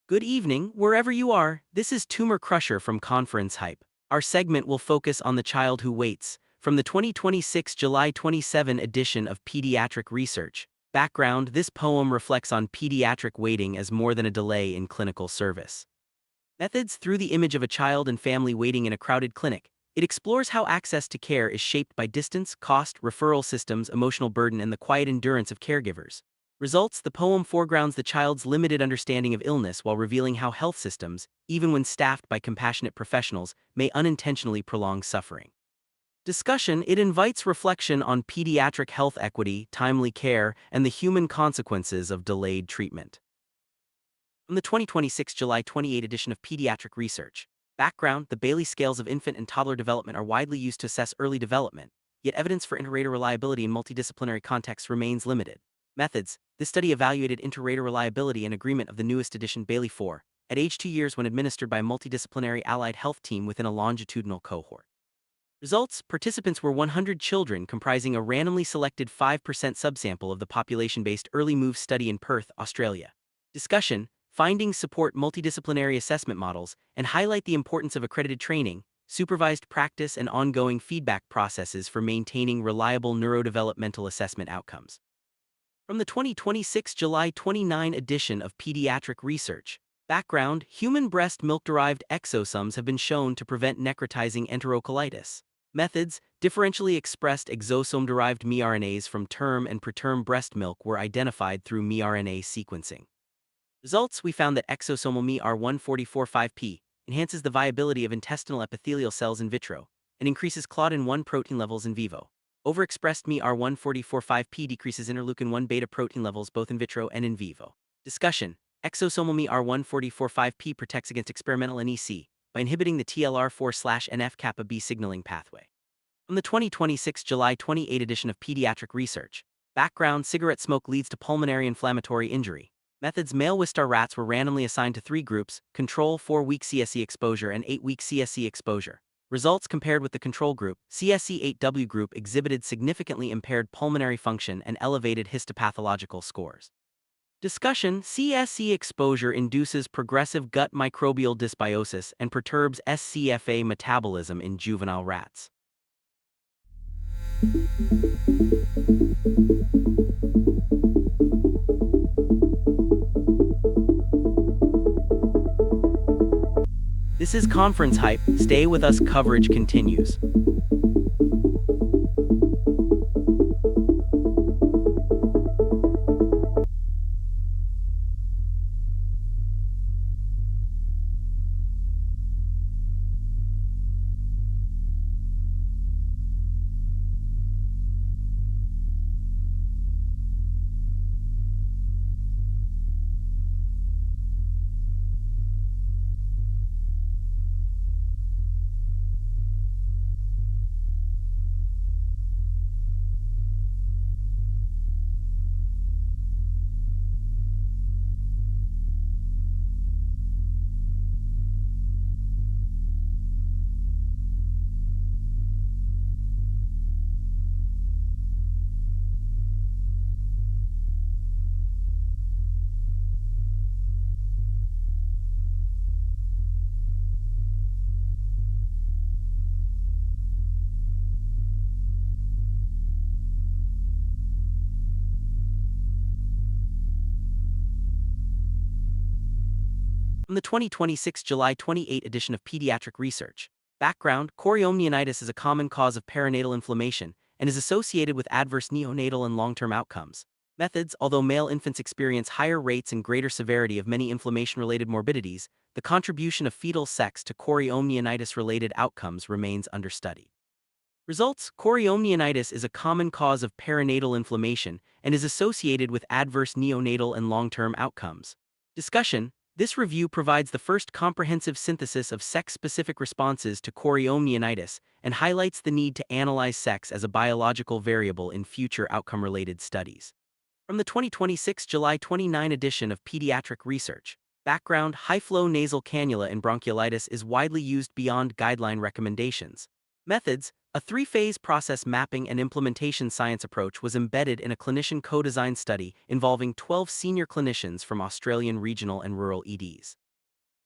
Good evening, wherever you are. This is Tumor Crusher from ConferenceHype. Our segment will focus on the child who waits, from the 2026 July 27 edition of Pediatric Research. Background: this poem reflects on pediatric waiting as more than a delay in clinical service. Methods: through the image of a child and family waiting in a crowded clinic, it explores how access to care is shaped by distance, cost, referral systems, emotional burden, and the quiet endurance of caregivers. Results: the poem foregrounds the child's limited understanding of illness while revealing how health systems, even when staffed by compassionate professionals, may unintentionally prolong suffering. Discussion: it invites reflection on pediatric health equity, timely care, and the human consequences of delayed treatment. From the 2026 July 28 edition of Pediatric Research. Background: the Bailey scales of infant and toddler development are widely used to assess early development, yet evidence for inter-rater reliability in multidisciplinary contexts remains limited. Methods: this study evaluated inter-rater reliability and agreement of the newest edition Bailey 4, at age 2 years when administered by a multidisciplinary allied health team within a longitudinal cohort. Results: participants were 100 children comprising a randomly selected 5% subsample of the population-based early move study in Perth, Australia. Discussion: findings support multidisciplinary assessment models and highlight the importance of accredited training, supervised practice, and ongoing feedback processes for maintaining reliable neurodevelopmental assessment outcomes. From the 2026 July 29 edition of Pediatric Research. Background: human breast milk-derived exosomes have been shown to prevent necrotizing enterocolitis. Methods: differentially expressed exosome-derived mRNAs from term and preterm breast milk were identified through mRNA sequencing. Results: we found that exosomal miR144-5P enhances the viability of intestinal epithelial cells in vitro and increases claudin-1 protein levels in vivo. Overexpressed miR144-5P decreases interleukin-1 beta protein levels both in vitro and in vivo. Discussion: exosomal miR144-5P protects against experimental NEC by inhibiting the TLR4/NF-kappa B signaling pathway. From the 2026 July 28 edition of Pediatric Research. Background: cigarette smoke leads to pulmonary inflammatory injury. Methods: male Wistar rats were randomly assigned to 3 groups: control 4-week CSE exposure and 8-week CSE exposure. Results compared with the control group. CSE8W group exhibited significantly impaired pulmonary function and elevated histopathological scores. Discussion: CSE exposure induces progressive gut microbial dysbiosis and perturbs SCFA metabolism in juvenile rats. This is ConferenceHype. Stay with us, coverage continues. From the 2026 July 28 edition of Pediatric Research. Background: chorioamnionitis is a common cause of perinatal inflammation and is associated with adverse neonatal and long-term outcomes. Methods: although male infants experience higher rates and greater severity of many inflammation-related morbidities, the contribution of fetal sex to chorioamnionitis-related outcomes remains understudied. Results: chorioamnionitis is a common cause of perinatal inflammation and is associated with adverse neonatal and long-term outcomes. Discussion: this review provides the first comprehensive synthesis of sex-specific responses to chorioamnionitis and highlights the need to analyze sex as a biological variable in future outcome-related studies. From the 2026 July 29 edition of Pediatric Research. Background: high-flow nasal cannula in bronchiolitis is widely used beyond guideline recommendations. Methods: A three-phase process mapping and implementation science approach was embedded in a clinician co-designed study involving 12 senior clinicians from Australian regional and rural EDs.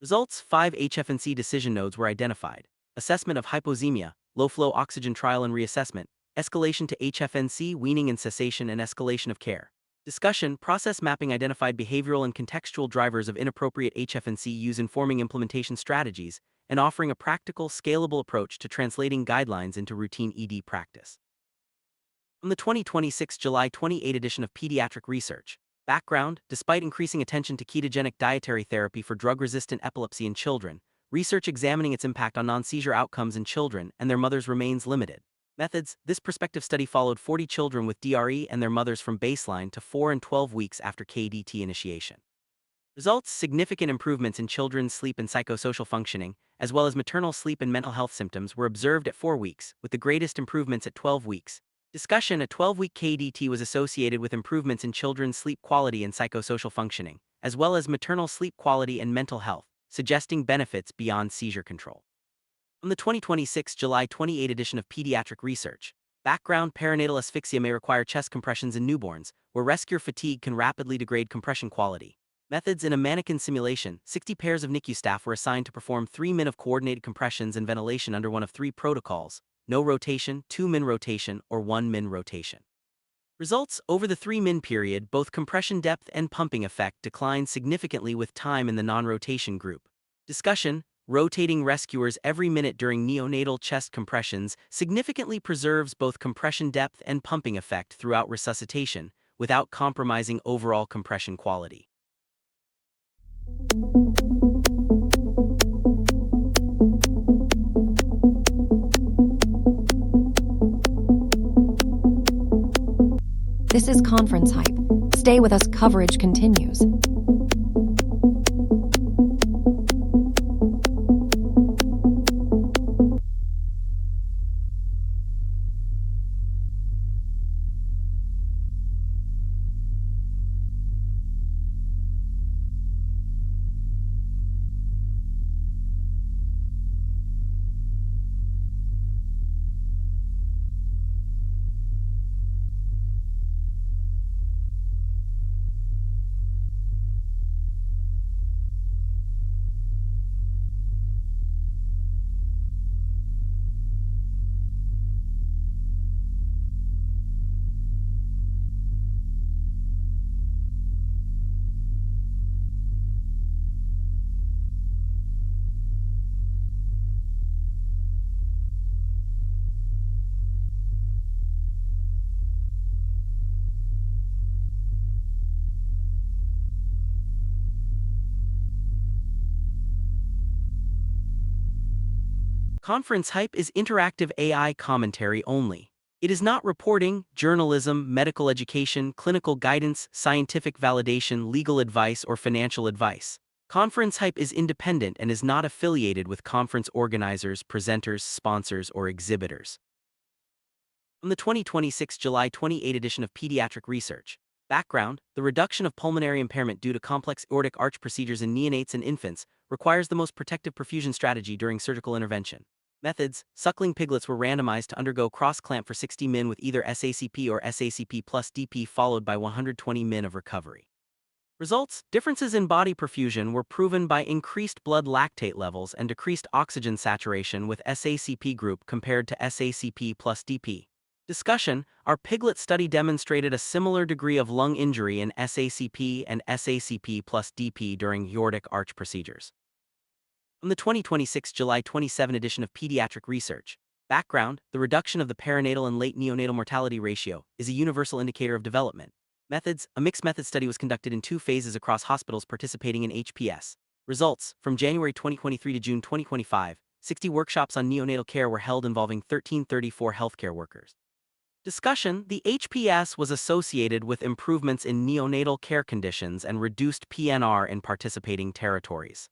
Results: 5 HFNC decision nodes were identified. Assessment of hypoxemia, low-flow oxygen trial and reassessment, escalation to HFNC, weaning and cessation, and escalation of care. Discussion: process mapping identified behavioral and contextual drivers of inappropriate HFNC use informing implementation strategies and offering a practical, scalable approach to translating guidelines into routine ED practice. On the 2026 July 28 edition of Pediatric Research. Background: despite increasing attention to ketogenic dietary therapy for drug-resistant epilepsy in children, research examining its impact on non-seizure outcomes in children and their mothers remains limited. Methods: this prospective study followed 40 children with DRE and their mothers from baseline to 4 and 12 weeks after KDT initiation. Results: significant improvements in children's sleep and psychosocial functioning, as well as maternal sleep and mental health symptoms were observed at 4 weeks, with the greatest improvements at 12 weeks. Discussion: a 12-week KDT was associated with improvements in children's sleep quality and psychosocial functioning, as well as maternal sleep quality and mental health, suggesting benefits beyond seizure control. On the 2026 July 28 edition of Pediatric Research. Background: perinatal asphyxia may require chest compressions in newborns, where rescue fatigue can rapidly degrade compression quality. Methods: in a mannequin simulation, 60 pairs of NICU staff were assigned to perform 3 min of coordinated compressions and ventilation under one of 3 protocols: no rotation, 2 min rotation, or 1 min rotation. Results: over the 3 min period, both compression depth and pumping effect declined significantly with time in the non-rotation group. Discussion: rotating rescuers every minute during neonatal chest compressions significantly preserves both compression depth and pumping effect throughout resuscitation, without compromising overall compression quality. This is ConferenceHype. Stay with us, coverage continues. ConferenceHype is interactive AI commentary only. It is not reporting, journalism, medical education, clinical guidance, scientific validation, legal advice, or financial advice. ConferenceHype is independent and is not affiliated with conference organizers, presenters, sponsors, or exhibitors. On the 2026 July 28 edition of Pediatric Research. Background: the reduction of pulmonary impairment due to complex aortic arch procedures in neonates and infants requires the most protective perfusion strategy during surgical intervention. Methods: suckling piglets were randomized to undergo cross-clamp for 60 min with either SACP or SACP plus DP followed by 120 min of recovery. Results: differences in body perfusion were proven by increased blood lactate levels and decreased oxygen saturation with SACP group compared to SACP plus DP. Discussion: our piglet study demonstrated a similar degree of lung injury in SACP and SACP plus DP during aortic arch procedures. On the 2026 July 27 edition of Pediatric Research. Background: the reduction of the perinatal and late neonatal mortality ratio is a universal indicator of development. Methods: a mixed method study was conducted in 2 phases across hospitals participating in HPS. Results: from January 2023 to June 2025, 60 workshops on neonatal care were held involving 1,334 healthcare workers. Discussion: the HPS was associated with improvements in neonatal care conditions and reduced PNR in participating territories.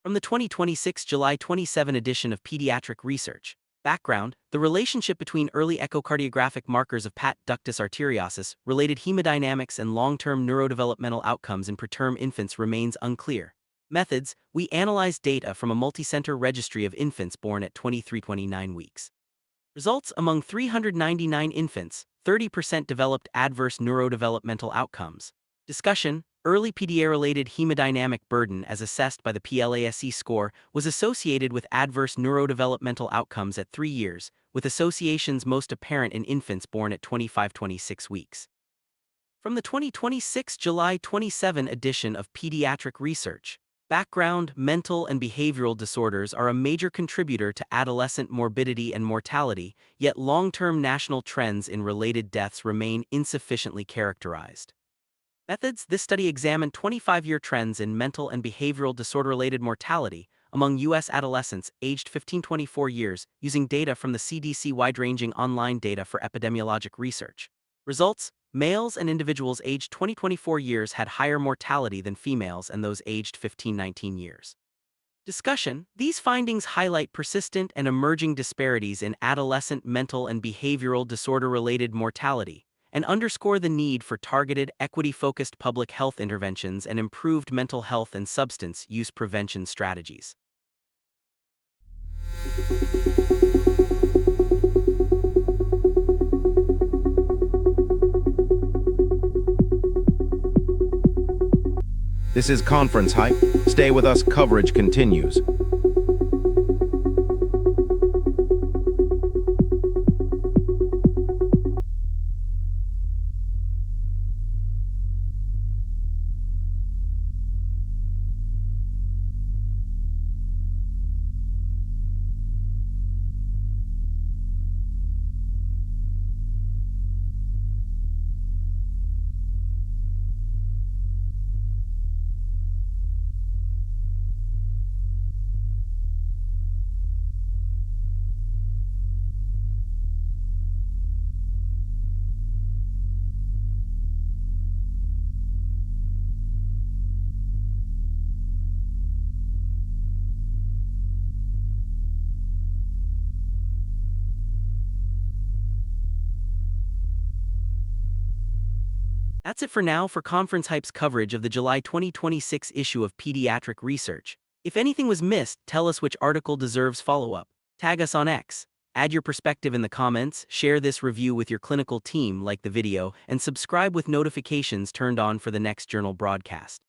From the 2026 July 27 edition of Pediatric Research. Background: the relationship between early echocardiographic markers of PAT ductus arteriosus, related hemodynamics, and long-term neurodevelopmental outcomes in preterm infants remains unclear. Methods: we analyzed data from a multicenter registry of infants born at 23-29 weeks. Results: among 399 infants, 30% developed adverse neurodevelopmental outcomes. Discussion: early PDA-related hemodynamic burden as assessed by the PLASE score was associated with adverse neurodevelopmental outcomes at 3 years, with associations most apparent in infants born at 25-26 weeks. From the 2026 July 27 edition of Pediatric Research. Background: mental and behavioral disorders are a major contributor to adolescent morbidity and mortality, yet long-term national trends in related deaths remain insufficiently characterized. Methods: this study examined 25-year trends in mental and behavioral disorder-related mortality among U.S. adolescents aged 15-24 years using data from the CDC wide-ranging online data for epidemiologic research. Results: males and individuals aged 20-24 years had higher mortality than females and those aged 15-19 years. Discussion: these findings highlight persistent and emerging disparities in adolescent mental and behavioral disorder-related mortality, and underscore the need for targeted, equity-focused public health interventions and improved mental health and substance use prevention strategies. This is ConferenceHype. Stay with us, coverage continues. That's it for now for ConferenceHype's coverage of the July 2026 issue of Pediatric Research. If anything was missed, tell us which article deserves follow-up. Tag us on X. Add your perspective in the comments, share this review with your clinical team, like the video, and subscribe with notifications turned on for the next journal broadcast.